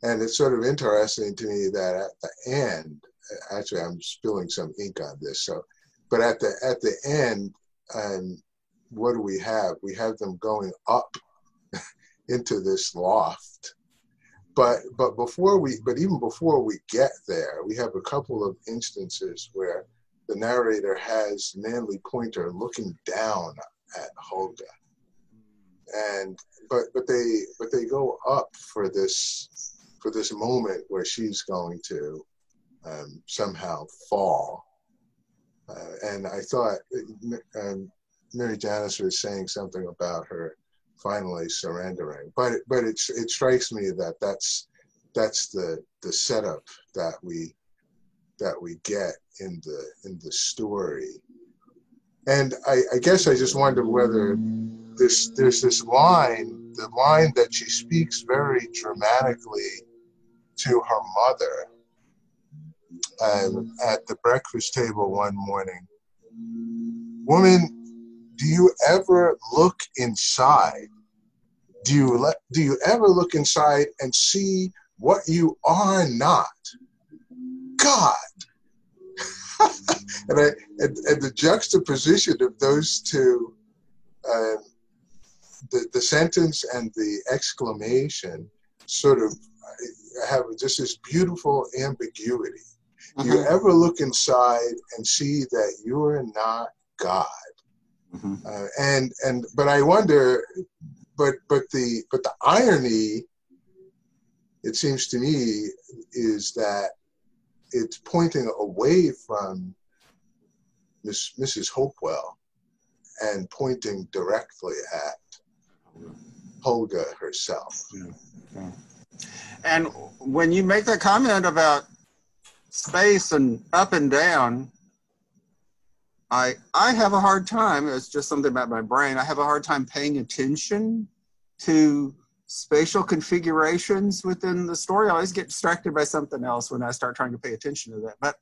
And it's sort of interesting to me that at the end, actually I'm spilling some ink on this, but at the end, what do we have? We have them going up into this loft. But even before we get there, we have a couple of instances where the narrator has Manly Pointer looking down at Hulga, but they go up for this moment where she's going to somehow fall. And I thought Mary Janice was saying something about her finally surrendering. But it strikes me that that's the setup that we get in the story. And I guess I just wonder whether there's this line, the line that she speaks very dramatically to her mother at the breakfast table one morning. Woman, do you ever look inside? Do you ever look inside and see what you are not? God. and the juxtaposition of those two, the sentence and the exclamation, sort of have just this beautiful ambiguity. Do you ever look inside and see that you're not God? But I wonder, but the irony, it seems to me, is that it's pointing away from Mrs. Hopewell and pointing directly at Helga herself. Okay. And when you make that comment about space and up and down, I have a hard time, it's just something about my brain, I have a hard time paying attention to spatial configurations within the story. I always get distracted by something else when I start trying to pay attention to that.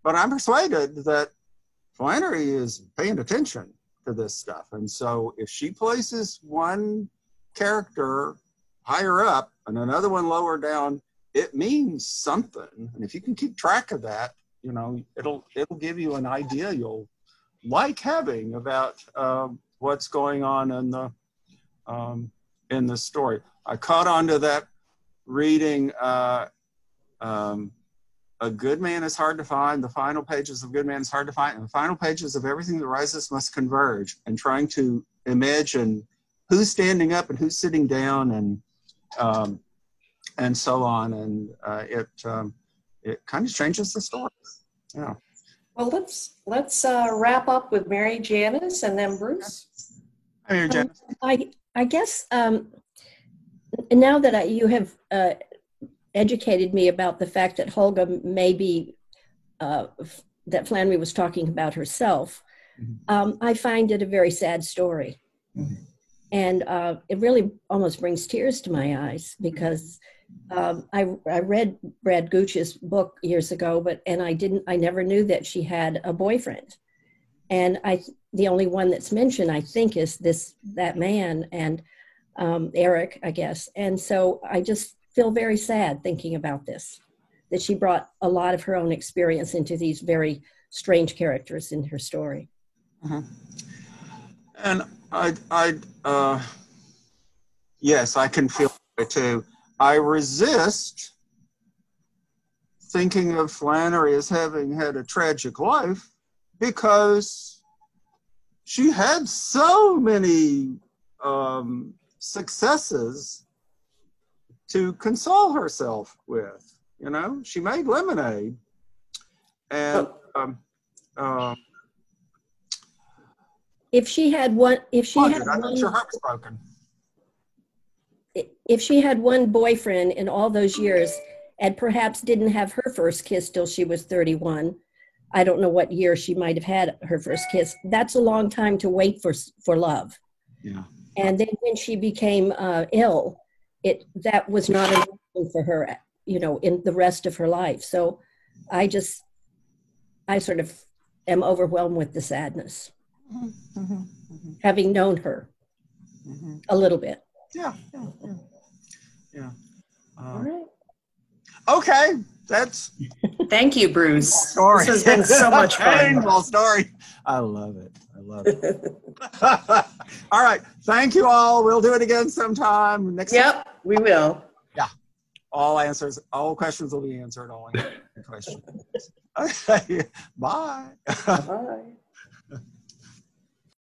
But I'm persuaded that Flannery is paying attention to this stuff. And so if she places one character higher up and another one lower down, it means something. And if you can keep track of that, you know, it'll give you an idea you'll like having about what's going on in the story. I caught on to that reading A Good Man is Hard to Find, the final pages of Good Man is Hard to Find, and the final pages of Everything That Rises Must Converge, and trying to imagine who's standing up and who's sitting down and so on. And it kind of changes the story. Yeah. Well, let's wrap up with Mary Janice and then Bruce. Hi, Mary Janice. I guess now that you have educated me about the fact that Helga may be, that Flannery was talking about herself, I find it a very sad story. And it really almost brings tears to my eyes, because I read Brad Gooch's book years ago, I never knew that she had a boyfriend. And the only one that's mentioned, I think, is that man, and Eric, I guess. And so I just feel very sad thinking about this, that she brought a lot of her own experience into these very strange characters in her story. And yes, I can feel it too. I resist thinking of Flannery as having had a tragic life, because she had so many successes to console herself with. You know, she made lemonade, and if she had one boyfriend in all those years, and perhaps didn't have her first kiss till she was 31, I don't know what year she might have had her first kiss. That's a long time to wait for love. Yeah. And then when she became ill, that was not an option for her, you know, in the rest of her life. So I sort of am overwhelmed with the sadness, having known her a little bit. Yeah. All right. Okay, that's. Thank you, Bruce. Story. This has been so much fun. Painful story. I love it. All right. Thank you all. We'll do it again sometime next time. We will. Yeah. All questions will be answered. All questions. Okay. Bye. Bye.